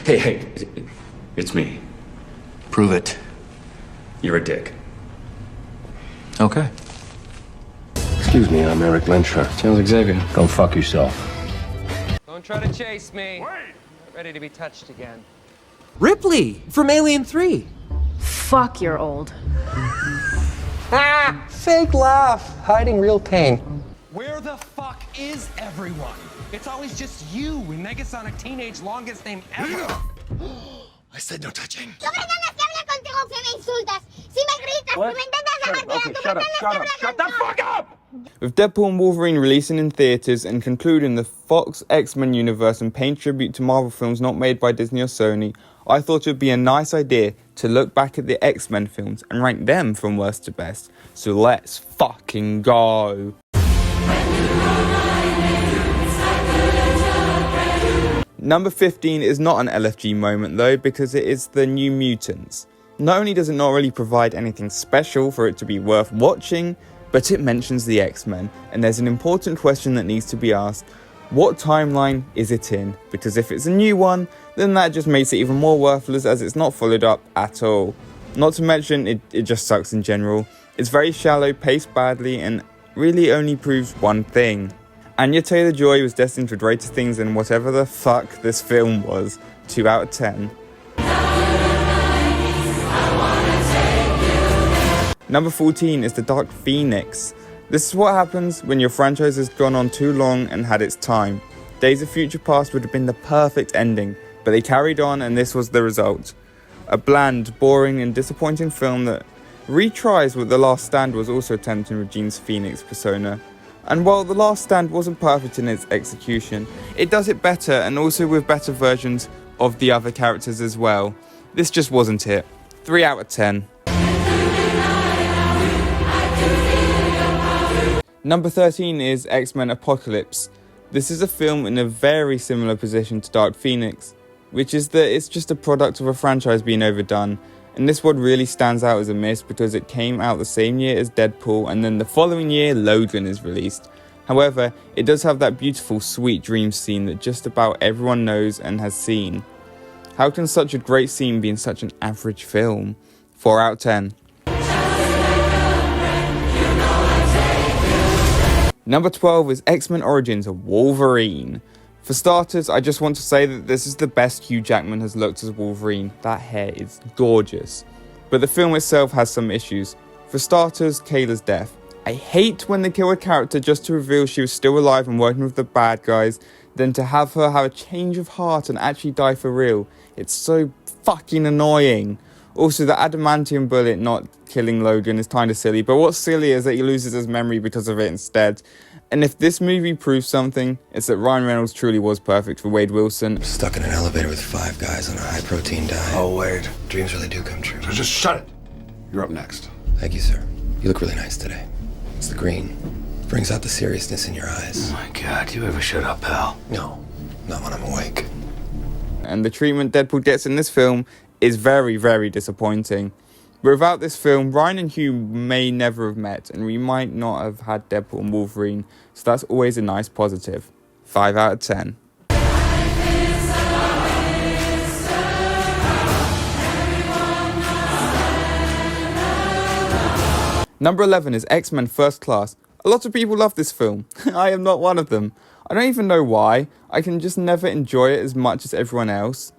Hey, it's me. Prove it. You're a dick. Okay. Excuse me, I'm Eric Lensher. Charles Xavier. Go fuck yourself. Don't try to chase me. Wait. Not ready to be touched again. Ripley from Alien 3. Fuck, you're old. Ah! Fake laugh, hiding real pain. Where the fuck is everyone? It's always just you and Negasonic Teenage longest name ever. I said no touching. Shut the fuck up! With Deadpool and Wolverine releasing in theaters and concluding the Fox X-Men universe and paying tribute to Marvel films not made by Disney or Sony, I thought it would be a nice idea to look back at the X-Men films and rank them from worst to best. So let's fucking go. Number 15 is not an LFG moment though, because it is the New Mutants. Not only does it not really provide anything special for it to be worth watching, but it mentions the X-Men, and there's an important question that needs to be asked. What timeline is it in? Because if it's a new one, then that just makes it even more worthless as it's not followed up at all. Not to mention, it just sucks in general. It's very shallow, paced badly, and really only proves one thing. Anya Taylor-Joy was destined for greater things than whatever the fuck this film was. 2 out of 10. Number 14 is The Dark Phoenix. This is what happens when your franchise has gone on too long and had its time. Days of Future Past would have been the perfect ending, but they carried on and this was the result. A bland, boring and disappointing film that retries what The Last Stand was also attempting with Jean's Phoenix persona. And while The Last Stand wasn't perfect in its execution, it does it better and also with better versions of the other characters as well. This just wasn't it. 3 out of 10. Number 13 is X-Men Apocalypse. This is a film in a very similar position to Dark Phoenix, which is that it's just a product of a franchise being overdone, and this one really stands out as a miss because it came out the same year as Deadpool and then the following year Logan is released. However, it does have that beautiful sweet dream scene that just about everyone knows and has seen. How can such a great scene be in such an average film? 4 out of 10. Number 12 is X-Men Origins of Wolverine. For starters, I just want to say that this is the best Hugh Jackman has looked as Wolverine. That hair is gorgeous. But the film itself has some issues. For starters, Kayla's death. I hate when they kill a character just to reveal she was still alive and working with the bad guys, then to have her have a change of heart and actually die for real. It's so fucking annoying. Also, the adamantium bullet not killing Logan is kind of silly, but what's silly is that he loses his memory because of it instead. And if this movie proves something, it's that Ryan Reynolds truly was perfect for Wade Wilson. Stuck in an elevator with 5 guys on a high-protein diet. Oh, Wade. Dreams really do come true. So just shut it. You're up next. Thank you, sir. You look really nice today. It's the green. Brings out the seriousness in your eyes. Oh my God, you ever shut up, pal? No, not when I'm awake. And the treatment Deadpool gets in this film is very, very disappointing. But without this film, Ryan and Hugh may never have met, and we might not have had Deadpool and Wolverine, so that's always a nice positive. 5 out of 10. Number 11 is X-Men First Class. A lot of people love this film. I am not one of them. I don't even know why. I can just never enjoy it as much as everyone else.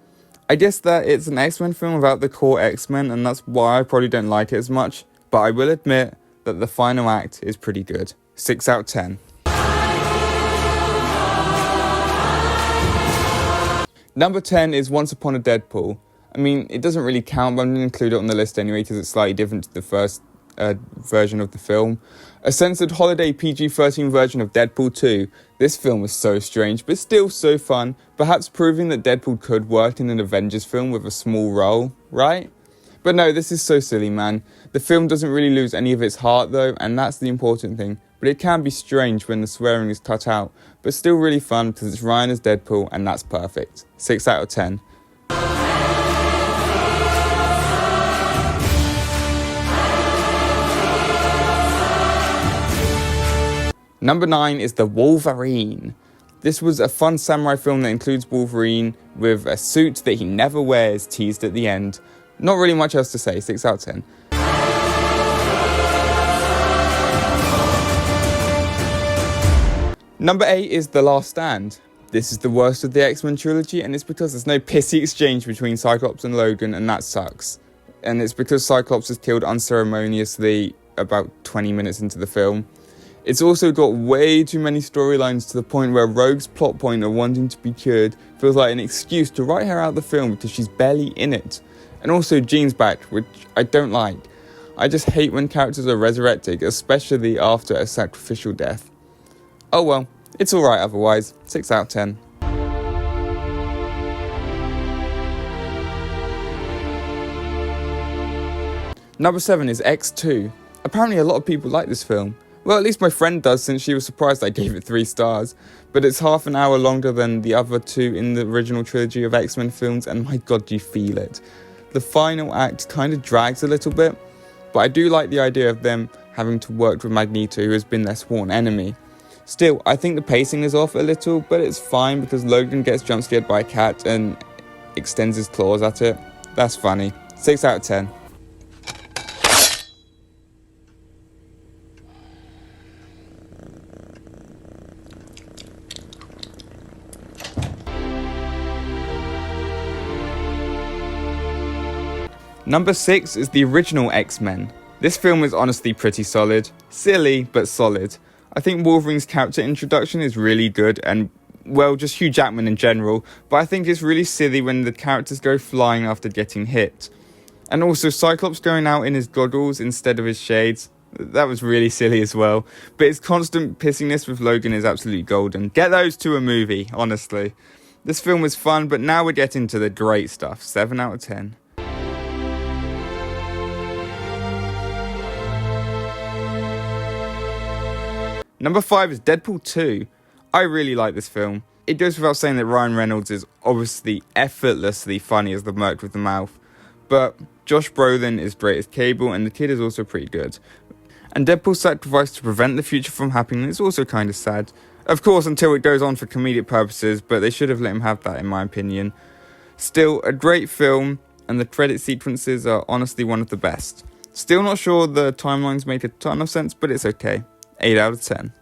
I guess that it's an X-Men film without the core X-Men, and that's why I probably don't like it as much, but I will admit that the final act is pretty good. 6 out of 10. Number 10 is Once Upon a Deadpool. I mean, it doesn't really count, but I'm going to include it on the list anyway because it's slightly different to the first version of the film. A censored holiday PG-13 version of Deadpool 2. This film was so strange, but still so fun, perhaps proving that Deadpool could work in an Avengers film with a small role, right? But no, this is so silly, man. The film doesn't really lose any of its heart though, and that's the important thing. But it can be strange when the swearing is cut out, but still really fun because it's Ryan as Deadpool, and that's perfect. 6 out of 10. Number 9 is The Wolverine. This was a fun samurai film that includes Wolverine with a suit that he never wears teased at the end. Not really much else to say, 6 out of 10. Number 8 is The Last Stand. This is the worst of the X-Men trilogy, and it's because there's no pissy exchange between Cyclops and Logan, and that sucks. And it's because Cyclops is killed unceremoniously about 20 minutes into the film. It's also got way too many storylines to the point where Rogue's plot point of wanting to be cured feels like an excuse to write her out of the film because she's barely in it. And also Jean's back, which I don't like. I just hate when characters are resurrected, especially after a sacrificial death. Oh well, it's alright otherwise, 6 out of 10. Number 7 is X2. Apparently a lot of people like this film. Well, at least my friend does, since she was surprised I gave it 3 stars. But it's half an hour longer than the other 2 in the original trilogy of X-Men films, and my god, you feel it. The final act kind of drags a little bit, but I do like the idea of them having to work with Magneto, who has been their sworn enemy. Still, I think the pacing is off a little, but it's fine because Logan gets jump scared by a cat and extends his claws at it. That's funny. 6 out of 10. Number 6 is the original X-Men. This film is honestly pretty solid. Silly, but solid. I think Wolverine's character introduction is really good, and, well, just Hugh Jackman in general, but I think it's really silly when the characters go flying after getting hit. And also Cyclops going out in his goggles instead of his shades. That was really silly as well. But his constant pissiness with Logan is absolutely golden. Get those to a movie, honestly. This film was fun, but now we're getting to the great stuff. 7 out of 10. Number 5 is Deadpool 2. I really like this film. It goes without saying that Ryan Reynolds is obviously effortlessly funny as the Merc with the mouth, but Josh Brolin is great as Cable, and the kid is also pretty good. And Deadpool's sacrifice to prevent the future from happening is also kind of sad. Of course, until it goes on for comedic purposes, but they should have let him have that in my opinion. Still, a great film, and the credit sequences are honestly one of the best. Still not sure the timelines make a ton of sense, but it's okay. 8 out of 10.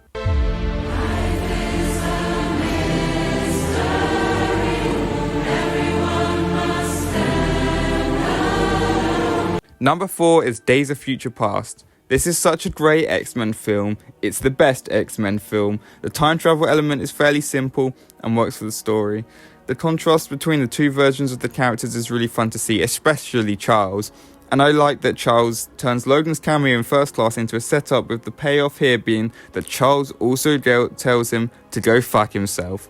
Number 4 is Days of Future Past. This is such a great X-Men film. It's the best X-Men film. The time travel element is fairly simple and works for the story. The contrast between the 2 versions of the characters is really fun to see, especially Charles. And I like that Charles turns Logan's cameo in First Class into a setup, with the payoff here being that Charles also tells him to go fuck himself.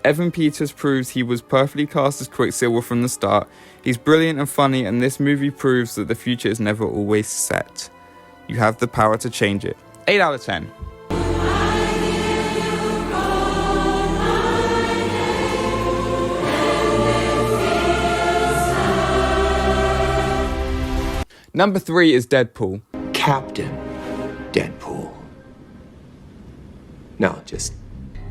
Evan Peters proves he was perfectly cast as Quicksilver from the start. He's brilliant and funny, and this movie proves that the future is never always set. You have the power to change it. 8 out of 10. Number 3 is Deadpool. Captain Deadpool. No, just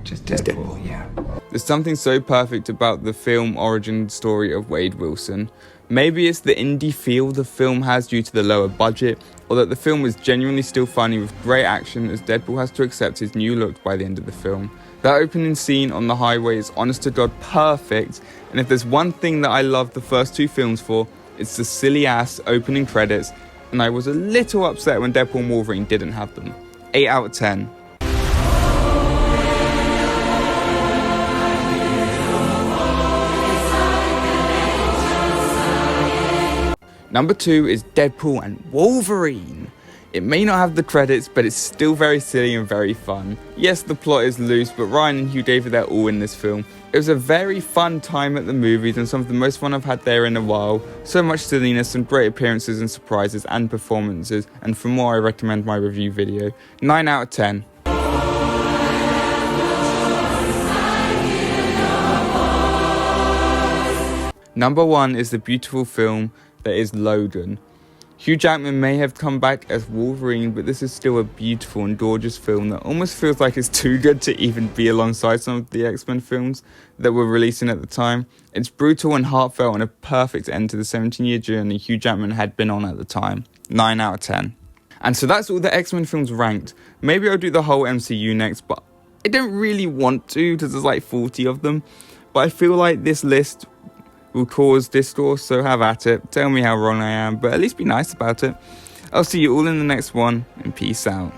Deadpool, yeah. There's something so perfect about the film origin story of Wade Wilson. Maybe it's the indie feel the film has due to the lower budget, or that the film was genuinely still funny with great action as Deadpool has to accept his new look by the end of the film. That opening scene on the highway is honest to God perfect, and if there's one thing that I love the first 2 films for, it's the silly ass opening credits, and I was a little upset when Deadpool and Wolverine didn't have them. 8 out of 10. Number 2 is Deadpool and Wolverine. It may not have the credits, but it's still very silly and very fun. Yes, the plot is loose, but Ryan and Hugh gave it their all in this film. It was a very fun time at the movies and some of the most fun I've had there in a while. So much silliness, some great appearances and surprises and performances, and for more I recommend my review video. 9 out of 10. Number 1 is the beautiful film that is Logan. Hugh Jackman may have come back as Wolverine, but this is still a beautiful and gorgeous film that almost feels like it's too good to even be alongside some of the X-Men films that were releasing at the time. It's brutal and heartfelt and a perfect end to the 17-year journey Hugh Jackman had been on at the time. 9 out of 10. And so that's all the X-Men films ranked. Maybe I'll do the whole MCU next, but I don't really want to because there's like 40 of them. But I feel like this list will cause discourse, so have at it. Tell me how wrong I am, but at least be nice about it. I'll see you all in the next one, and peace out.